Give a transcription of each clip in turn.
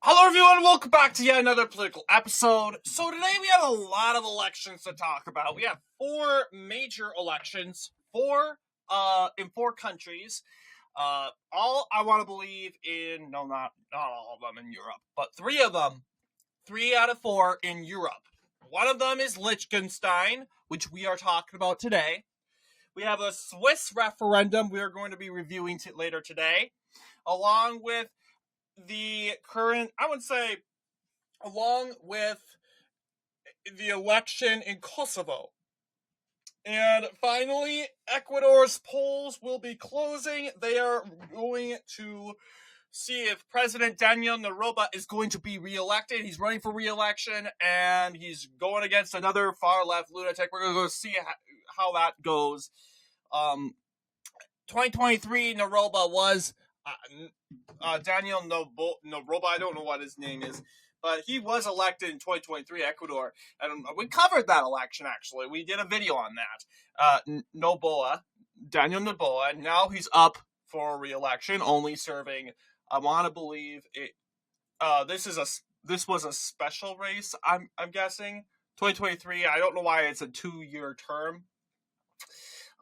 Hello everyone, welcome back to yet another political episode. So today we have a lot of elections to talk about. We have four major elections, in four countries. All I want to believe in, no, not all of them in Europe, but three of them, 3 out of 4 in Europe. One of them is Liechtenstein, which we are talking about today. We have a Swiss referendum we are going to be reviewing later today, along with the current, along with the election in Kosovo. And finally, Ecuador's polls will be closing. They are going to see if President Daniel Noboa is going to be reelected. He's running for reelection, and he's going against another far-left lunatic. We're going to go see how that goes. 2023, Noboa was Daniel Noboa, I don't know what his name is, but he was elected in 2023, Ecuador, and we covered that election, actually. We did a video on that. Daniel Noboa, now he's up for re-election, only serving, I want to believe, this was a special race, I'm guessing. 2023, I don't know why it's a 2-year term.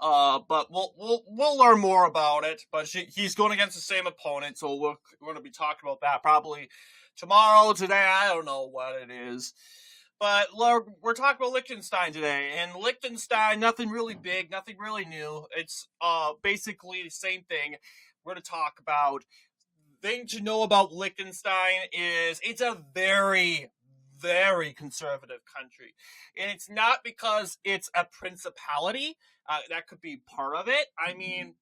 But we'll learn more about it. But he's going against the same opponent, so we're going to be talking about that probably tomorrow, today. I don't know what it is. But we're talking about Liechtenstein today, and Liechtenstein, nothing really big, nothing really new. It's basically the same thing. We're going to talk about. Thing to know about Liechtenstein is it's a very, very conservative country, and it's not because it's a principality. That could be part of it. I mean,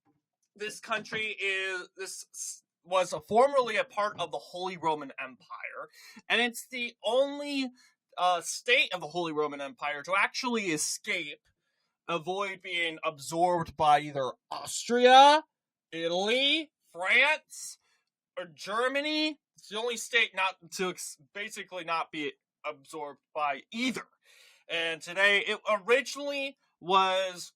this was formerly a part of the Holy Roman Empire, and it's the only state of the Holy Roman Empire to actually avoid being absorbed by either Austria, Italy, France, or Germany. It's the only state not to basically not be absorbed by either. And today, it originally was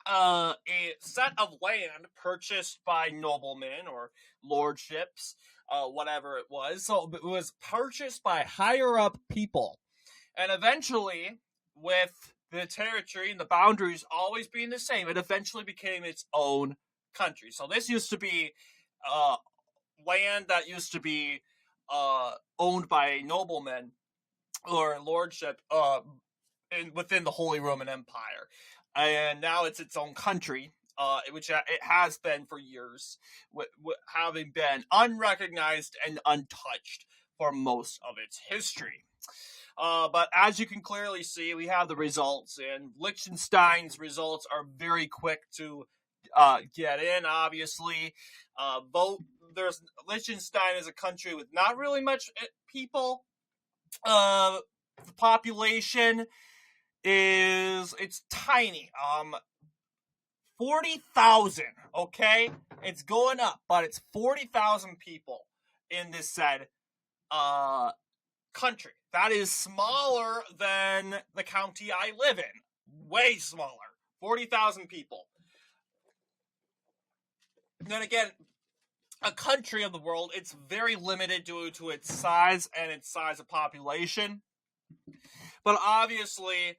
a set of land purchased by noblemen or lordships, whatever it was. So it was purchased by higher up people. And eventually, with the territory and the boundaries always being the same, it eventually became its own country. So this used to be land that used to be owned by noblemen or lordship within the Holy Roman Empire. And now it's its own country, which it has been for years, having been unrecognized and untouched for most of its history. But as you can clearly see, we have the results, and Liechtenstein's results are very quick to get in, obviously. Liechtenstein is a country with not really much people. The population it's tiny. 40,000, okay? It's going up, but it's 40,000 people in this said country. That is smaller than the county I live in. Way smaller. 40,000 people. And then again, a country of the world, it's very limited due to its size and its size of population. But obviously,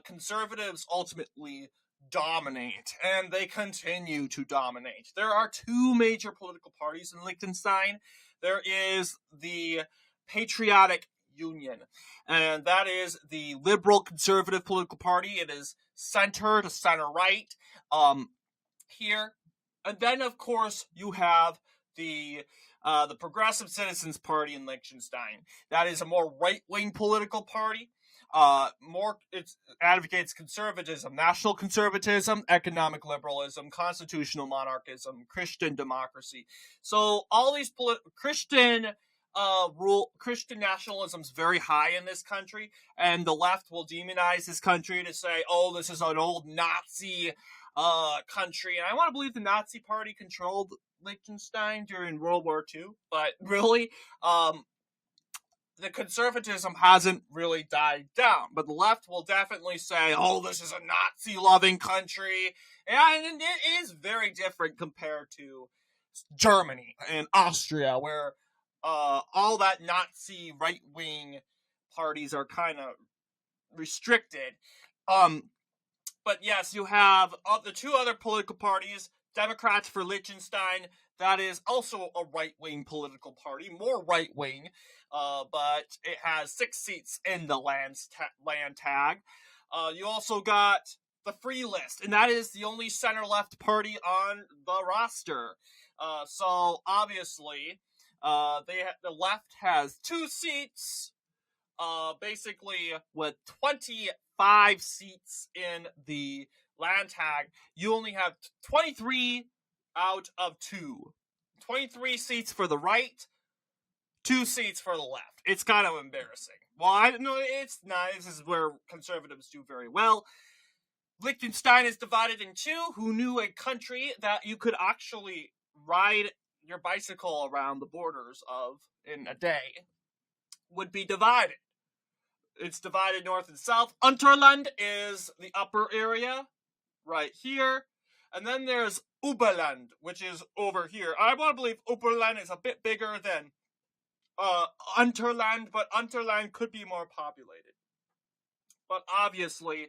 conservatives ultimately dominate, and they continue to dominate. There are two major political parties in Liechtenstein. There is the Patriotic Union, and that is the liberal conservative political party. It is center to center-right here. And then, of course, you have the Progressive Citizens Party in Liechtenstein. That is a more right-wing political party. It advocates conservatism, national conservatism, economic liberalism, constitutional monarchism, Christian democracy. So all these Christian nationalism is very high in this country, and the left will demonize this country to say, "Oh, this is an old Nazi country." And I want to believe the Nazi Party controlled Liechtenstein during World War II, but really, the conservatism hasn't really died down. But the left will definitely say, "Oh, this is a Nazi-loving country," and it is very different compared to Germany and Austria, where all that Nazi right-wing parties are kind of restricted. But yes, you have the two other political parties, Democrats for Liechtenstein. That is also a right-wing political party, more right-wing, but it has 6 seats in the Landtag. You also got the Free List, and that is the only center-left party on the roster. So obviously, the left has 2 seats, basically with 25 seats in the Landtag. You only have 23 out of 2. 23 seats for the right, 2 seats for the left. It's kind of embarrassing. Well, no, it's not. This is where conservatives do very well. Liechtenstein is divided in 2. Who knew a country that you could actually ride your bicycle around the borders of in a day would be divided? It's divided north and south. Unterland is the upper area, right here. And then there's Oberland, which is over here. I want to believe Oberland is a bit bigger than Unterland, but Unterland could be more populated. But obviously,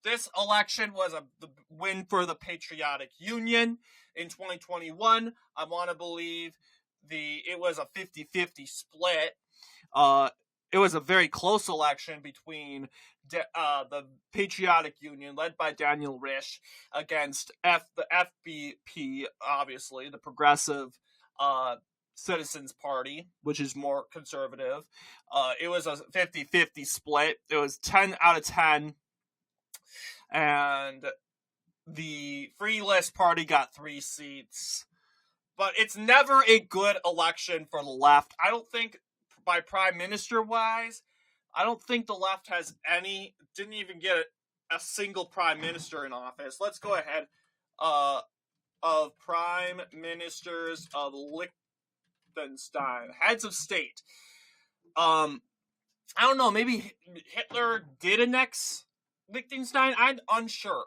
this election was the win for the Patriotic Union in 2021. I want to believe it was a 50-50 split. It was a very close election between the Patriotic Union, led by Daniel Rich, against the FBP, obviously, the Progressive Citizens Party, which is more conservative. It was a 50-50 split. It was 10 out of 10. And the Free List Party got 3 seats. But it's never a good election for the left. I don't think, by prime minister wise, I don't think the left has didn't even get a single prime minister in office. Let's go ahead. Of prime ministers of Liechtenstein, heads of state. I don't know, maybe Hitler did annex Liechtenstein? I'm unsure.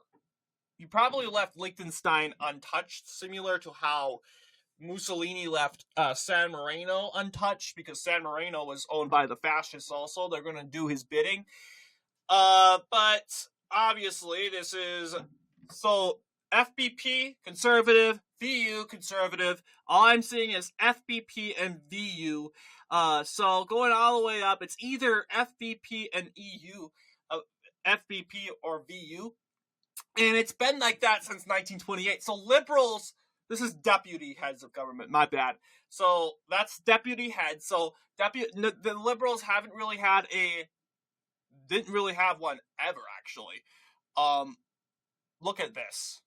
He probably left Liechtenstein untouched, similar to how Mussolini left San Marino untouched, because San Marino was owned by the fascists also. They're going to do his bidding. But obviously this is... So, FBP, conservative, VU, conservative. All I'm seeing is FBP and VU. So going all the way up, it's either FBP and EU, FBP or VU. And it's been like that since 1928. So liberals... This is deputy heads of government, my bad. So that's deputy head. So the liberals didn't really have one ever, actually. Look at this.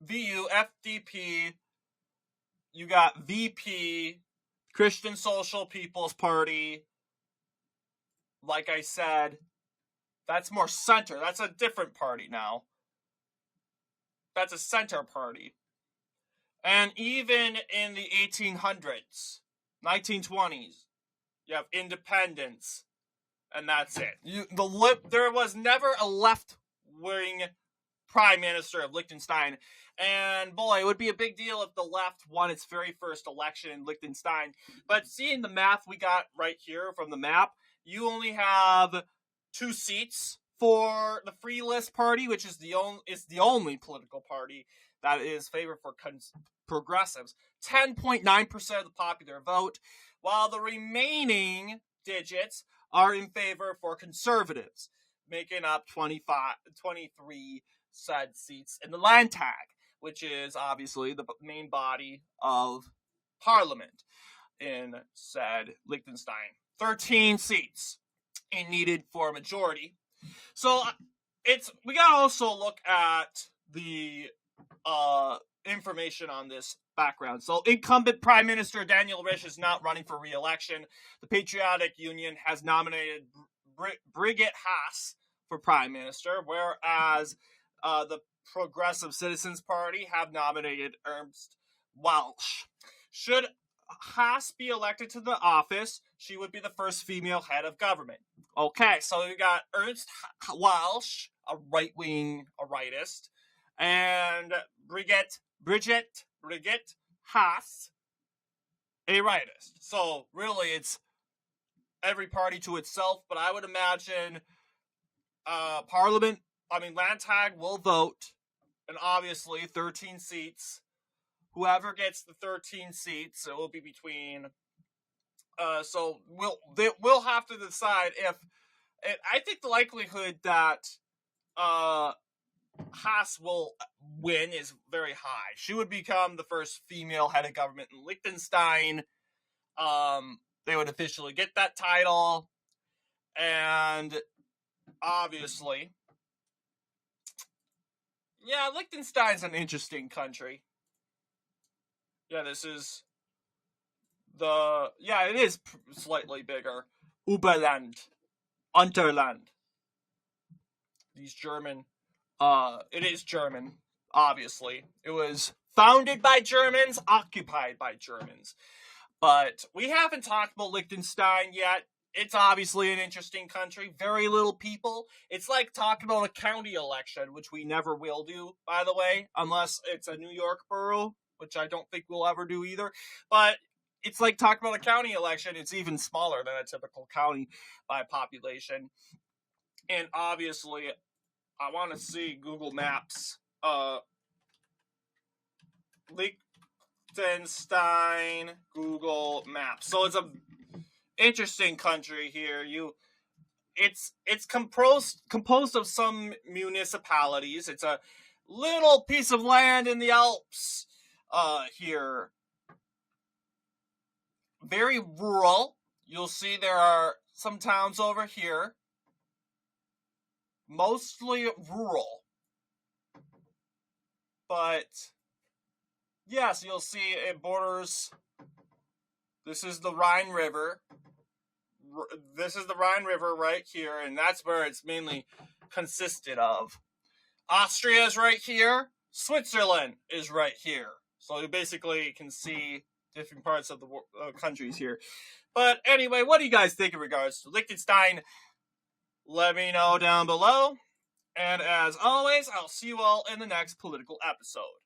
VU, FDP, you got VP, Christian Social People's Party. Like I said, that's more center. That's a different party now. That's a center party. And even in the 1800s, 1920s, you have independence, and that's it. There was never a left-wing prime minister of Liechtenstein, and boy, it would be a big deal if the left won its very first election in Liechtenstein. But seeing the math we got right here from the map, you only have 2 seats for the Free List Party, which is the only political party that is favored for progressives, 10.9% of the popular vote, while the remaining digits are in favor for conservatives, making up 23 said seats in the Landtag, which is obviously the main body of parliament in said Liechtenstein. 13 seats needed for a majority. So we gotta also look at the information on this background. So incumbent Prime Minister Daniel Rich is not running for re-election. The Patriotic Union has nominated Brigitte Haas for Prime Minister, whereas the Progressive Citizens Party have nominated Ernst Walsh. Should Haas be elected to the office, she would be the first female head of government. Okay, so we got Ernst Walsh, a rightist, and Brigitte Haas, a rightist. So really, it's every party to itself. But I would imagine Landtag will vote, and obviously 13 seats. Whoever gets the 13 seats, it will be between. So we'll have to decide if. I think the likelihood that Haas will win is very high. She would become the first female head of government in Liechtenstein. They would officially get that title, and obviously, yeah, Liechtenstein's an interesting country. Yeah, it is slightly bigger. Uberland, Unterland. These German, it is German, obviously. It was founded by Germans, occupied by Germans. But we haven't talked about Liechtenstein yet. It's obviously an interesting country. Very little people. It's like talking about a county election, which we never will do, by the way, unless it's a New York borough, which I don't think we'll ever do either. But it's like talking about a county election. It's even smaller than a typical county by population. And obviously, I want to see Google Maps. Liechtenstein Google Maps. So it's a interesting country here. It's composed of some municipalities. It's a little piece of land in the Alps here. Very rural. You'll see there are some towns over here. Mostly rural. But yes, you'll see it borders. This is the Rhine River. This is the Rhine River right here, and that's where it's mainly consisted of. Austria is right here. Switzerland is right here. So you basically can see different parts of the countries here. But anyway, what do you guys think in regards to Liechtenstein? Let me know down below. And as always, I'll see you all in the next political episode.